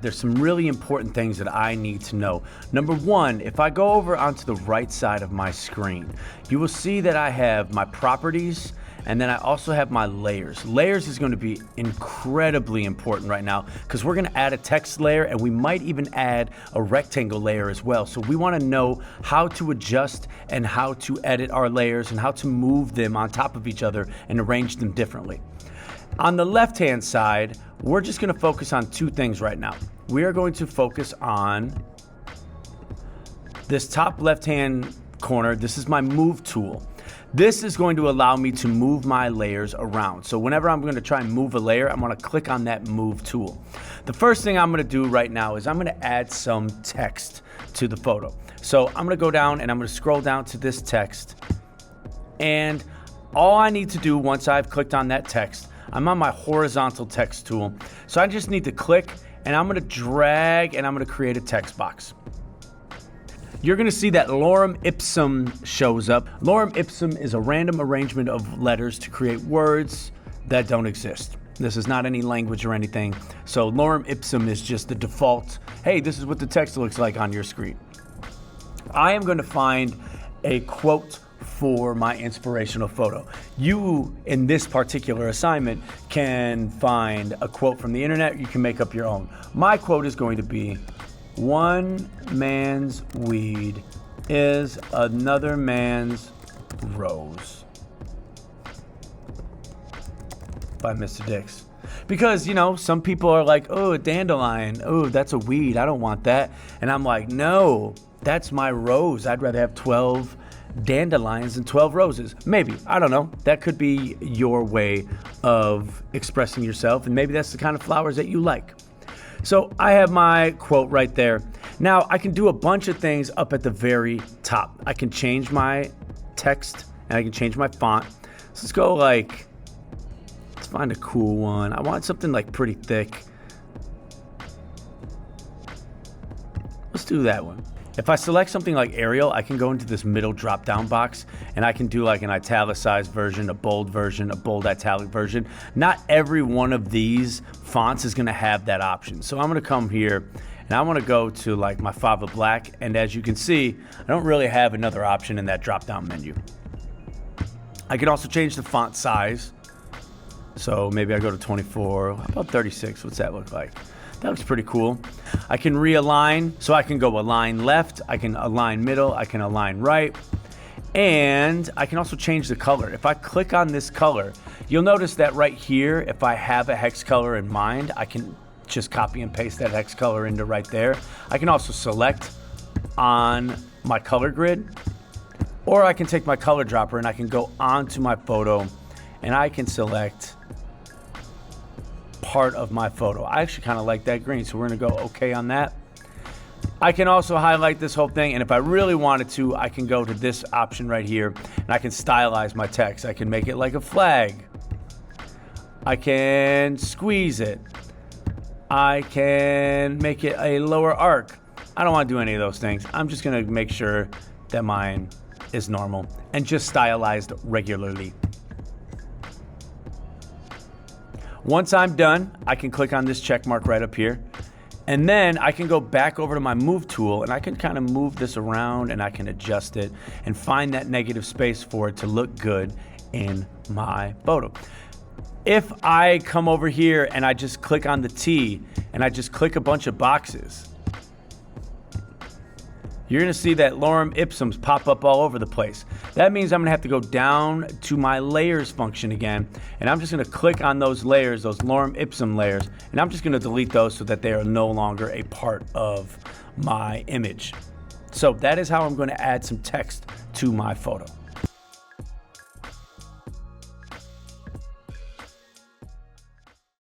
there's some really important things that I need to know. Number one, if I go over onto the right side of my screen, you will see that I have my properties, and then I also have my layers. Layers is going to be incredibly important right now because we're going to add a text layer, and we might even add a rectangle layer as well. So we want to know how to adjust and how to edit our layers and how to move them on top of each other and arrange them differently. On the left-hand side, we're just going to focus on two things right now. We are going to focus on this top left-hand corner. This is my move tool. This is going to allow me to move my layers around. So whenever I'm going to try and move a layer, I'm going to click on that move tool. The first thing I'm going to do right now is I'm going to add some text to the photo. So I'm going to go down and I'm going to scroll down to this text. And all I need to do once I've clicked on that text, I'm on my horizontal text tool. So I just need to click and I'm going to drag and I'm going to create a text box. You're going to see that lorem ipsum shows up. Lorem ipsum is a random arrangement of letters to create words that don't exist. This is not any language or anything. So lorem ipsum is just the default, hey, this is what the text looks like on your screen. I am going to find a quote for my inspirational photo. You, in this particular assignment, can find a quote from the internet. You can make up your own. My quote is going to be, "One man's weed is another man's rose," by Mr. Dix. Because, you know, some people are like, oh, a dandelion, oh, that's a weed, I don't want that. And I'm like, no, that's my rose. I'd rather have 12 dandelions than 12 roses. Maybe, I don't know. That could be your way of expressing yourself, and maybe that's the kind of flowers that you like. So I have my quote right there. Now I can do a bunch of things up at the very top. I can change my text and I can change my font. So let's go like, let's find a cool one. I want something like pretty thick. Let's do that one. If I select something like Arial, I can go into this middle drop down box and I can do like an italicized version, a bold italic version. Not every one of these fonts is gonna have that option. So I'm gonna come here and I wanna go to like my Fava Black, and as you can see, I don't really have another option in that drop down menu. I can also change the font size. So maybe I go to 24, how about 36, what's that look like? That looks pretty cool. I can realign, so I can go align left, I can align middle, I can align right, and I can also change the color. If I click on this color, you'll notice that right here, if I have a hex color in mind, I can just copy and paste that hex color into right there. I can also select on my color grid, or I can take my color dropper and I can go onto my photo and I can select part of my photo. I actually kind of like that green, so we're gonna go okay on that. I can also highlight this whole thing, and if I really wanted to, I can go to this option right here and I can stylize my text. I can make it like a flag. I can squeeze it. I can make it a lower arc. I don't want to do any of those things. I'm just gonna make sure that mine is normal and just stylized regularly. Once I'm done, I can click on this check mark right up here. And then I can go back over to my move tool and I can kind of move this around and I can adjust it and find that negative space for it to look good in my photo. If I come over here and I just click on the T and I just click a bunch of boxes, you're gonna see that lorem ipsums pop up all over the place. That means I'm gonna have to go down to my layers function again, and I'm just gonna click on those layers, those lorem ipsum layers, and I'm just gonna delete those so that they are no longer a part of my image. So that is how I'm gonna add some text to my photo.